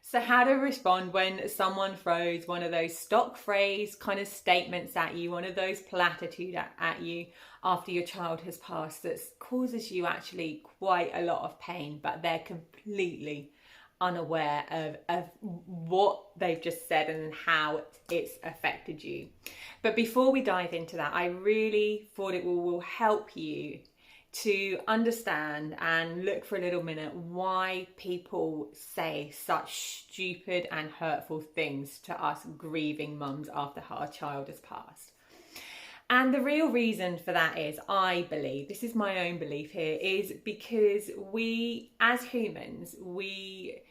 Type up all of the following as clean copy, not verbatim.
So how to respond when someone throws one of those stock phrase kind of statements at you, one of those platitudes at you after your child has passed that causes you actually quite a lot of pain, but they're completely unaware of what they've just said and how it's affected you. But before we dive into that, I really thought it will help you to understand and look for a little minute why people say such stupid and hurtful things to us grieving mums after our child has passed. And the real reason for that is, I believe, this is my own belief here, is because we as humans, we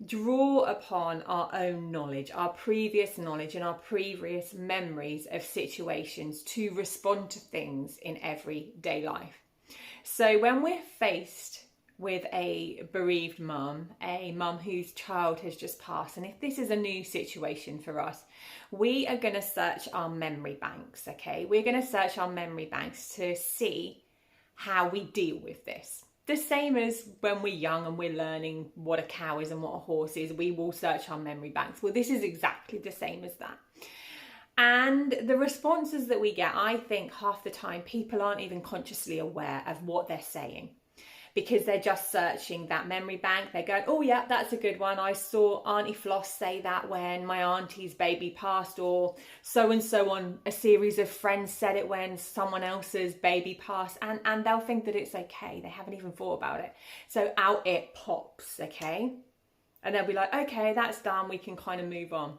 draw upon our own knowledge, our previous knowledge and our previous memories of situations to respond to things in everyday life. So when we're faced with a bereaved mum, a mum whose child has just passed, and if this is a new situation for us, we are going to search our memory banks, okay? We're going to search our memory banks to see how we deal with this. The same as when we're young and we're learning what a cow is and what a horse is, we will search our memory banks. Well, this is exactly the same as that. And the responses that we get, I think half the time people aren't even consciously aware of what they're saying because they're just searching that memory bank. They're going, oh yeah, that's a good one. I saw Auntie Floss say that when my auntie's baby passed, or so-and-so on a series of Friends said it when someone else's baby passed, and they'll think that it's okay. They haven't even thought about it. So out it pops, okay? And they'll be like, okay, that's done. We can kind of move on.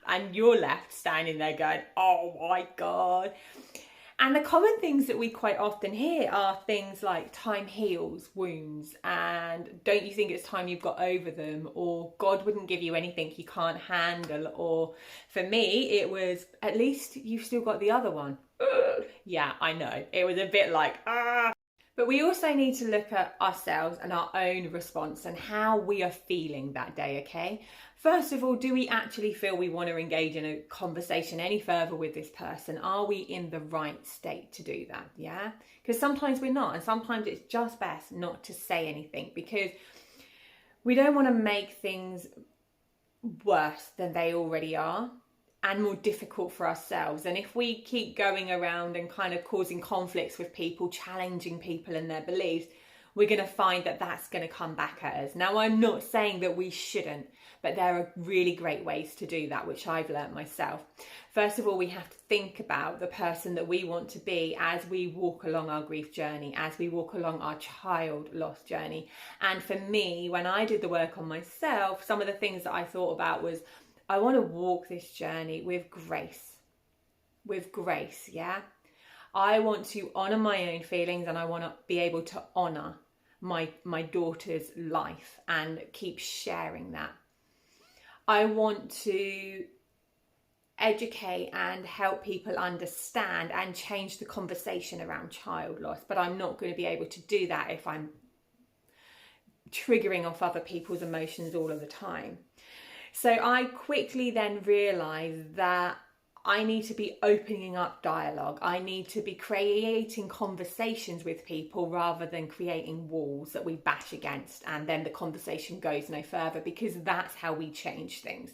And you're left standing there going, oh my God. And the common things that we quite often hear are things like time heals wounds, and don't you think it's time you've got over them, or God wouldn't give you anything you can't handle, or for me, it was, at least you've still got the other one. Ugh. Yeah, I know. It was a bit like, ah. But we also need to look at ourselves and our own response and how we are feeling that day, okay? First of all, do we actually feel we want to engage in a conversation any further with this person? Are we in the right state to do that, yeah? Because sometimes we're not, and sometimes it's just best not to say anything because we don't want to make things worse than they already are and more difficult for ourselves. And if we keep going around and kind of causing conflicts with people, challenging people and their beliefs, we're going to find that that's going to come back at us. Now, I'm not saying that we shouldn't, but there are really great ways to do that, which I've learned myself. First of all, we have to think about the person that we want to be as we walk along our grief journey, as we walk along our child loss journey. And for me, when I did the work on myself, some of the things that I thought about was, I want to walk this journey with grace. With grace, yeah? I want to honour my own feelings, and I want to be able to honour my daughter's life and keep sharing that. I want to educate and help people understand and change the conversation around child loss, but I'm not going to be able to do that if I'm triggering off other people's emotions all of the time. So I quickly then realised that I need to be opening up dialogue. I need to be creating conversations with people rather than creating walls that we bash against and then the conversation goes no further, because that's how we change things.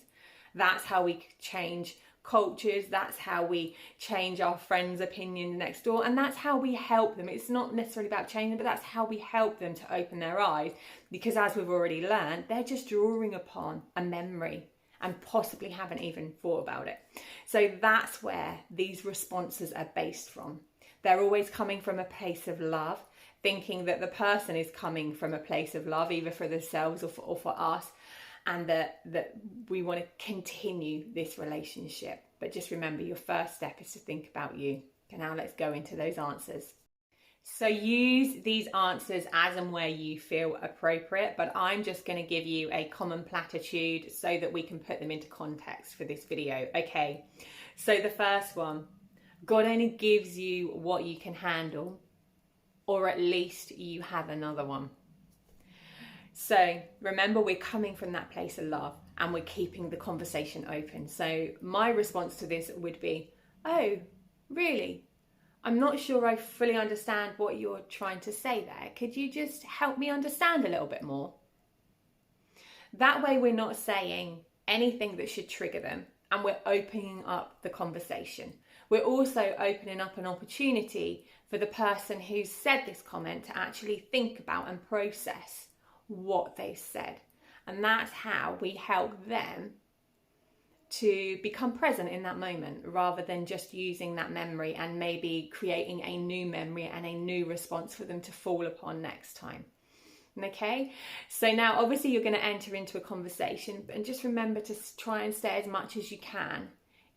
That's how we change cultures. That's how we change our friends' opinions next door. And that's how we help them. It's not necessarily about changing, but that's how we help them to open their eyes. Because as we've already learned, they're just drawing upon a memory and possibly haven't even thought about it. So that's where these responses are based from. They're always coming from a place of love, thinking that the person is coming from a place of love, either for themselves or for us, and that we want to continue this relationship. But just remember, your first step is to think about you. Okay, now let's go into those answers. So use these answers as and where you feel appropriate, but I'm just going to give you a common platitude so that we can put them into context for this video. Okay, so the first one, God only gives you what you can handle, or at least you have another one. So remember, we're coming from that place of love and we're keeping the conversation open. So my response to this would be, oh, really? I'm not sure I fully understand what you're trying to say there. Could you just help me understand a little bit more? That way we're not saying anything that should trigger them, and we're opening up the conversation. We're also opening up an opportunity for the person who said this comment to actually think about and process what they said. And that's how we help them to become present in that moment, rather than just using that memory and maybe creating a new memory and a new response for them to fall upon next time. Okay, so now obviously you're going to enter into a conversation, and just remember to try and stay as much as you can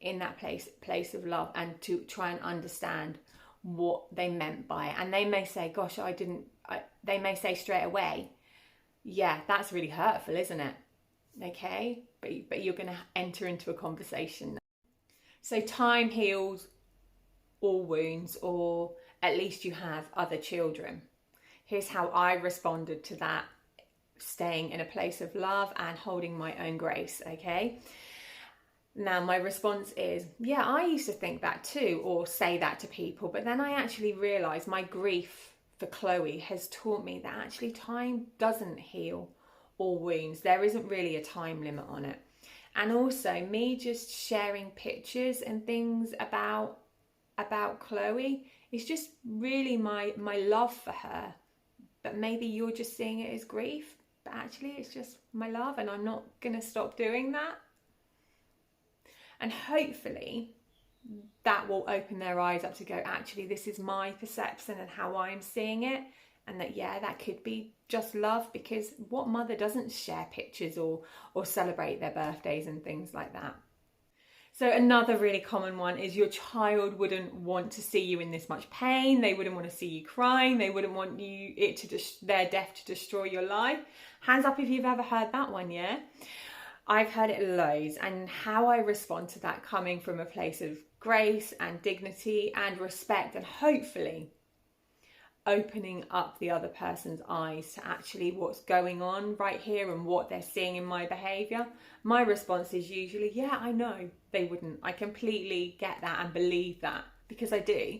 in that place of love, and to try and understand what they meant by it. And they may say, gosh, they may say straight away, yeah, that's really hurtful, isn't it? Okay, but you're going to enter into a conversation. So time heals all wounds, or at least you have other children. Here's how I responded to that, staying in a place of love and holding my own grace, okay? Now, my response is, yeah, I used to think that too, or say that to people, but then I actually realised my grief for Chloe has taught me that actually time doesn't heal all wounds. There isn't really a time limit on it. And also, me just sharing pictures and things about Chloe is just really my love for her. But maybe you're just seeing it as grief, but actually it's just my love, and I'm not going to stop doing that. And hopefully that will open their eyes up to go, actually, this is my perception and how I'm seeing it. And that, yeah, that could be just love, because what mother doesn't share pictures or celebrate their birthdays and things like that? So another really common one is your child wouldn't want to see you in this much pain. They wouldn't want to see you crying. They wouldn't want their death to destroy your life. Hands up if you've ever heard that one, yeah? I've heard it loads, and how I respond to that, coming from a place of grace and dignity and respect, and hopefully opening up the other person's eyes to actually what's going on right here and what they're seeing in my behaviour. My response is usually, yeah, I know they wouldn't. I completely get that and believe that, because I do.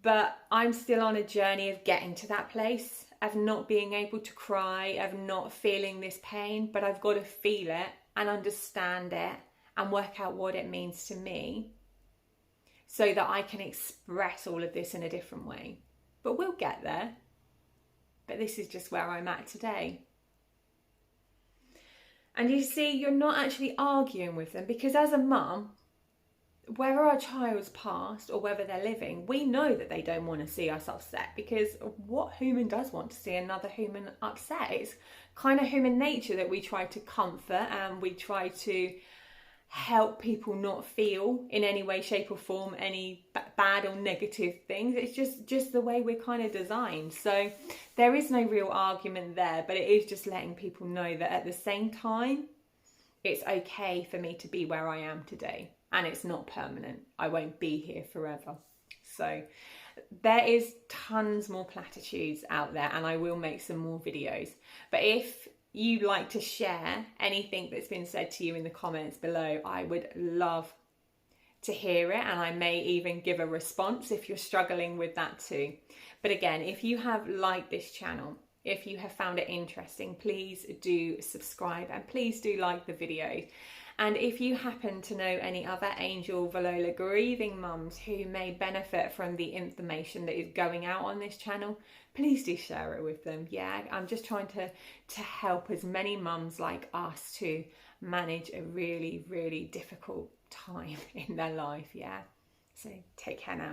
But I'm still on a journey of getting to that place, of not being able to cry, of not feeling this pain, but I've got to feel it and understand it and work out what it means to me, so that I can express all of this in a different way. But we'll get there. But this is just where I'm at today. And you see, you're not actually arguing with them, because as a mum, whether our child's passed or whether they're living, we know that they don't want to see us upset, because what human does want to see another human upset? It's kind of human nature that we try to comfort, and we try to help people not feel in any way, shape or form any bad or negative things. It's just the way we're kind of designed. So there is no real argument there, but it is just letting people know that at the same time, it's okay for me to be where I am today, and it's not permanent. I won't be here forever. So there is tons more platitudes out there, and I will make some more videos. But if you'd like to share anything that's been said to you in the comments below, I would love to hear it, and I may even give a response if you're struggling with that too. But again, if you have liked this channel, if you have found it interesting, please do subscribe, and please do like the video. And if you happen to know any other Angel Valola grieving mums who may benefit from the information that is going out on this channel, please do share it with them. Yeah, I'm just trying to help as many mums like us to manage a really, really difficult time in their life. Yeah, so take care now.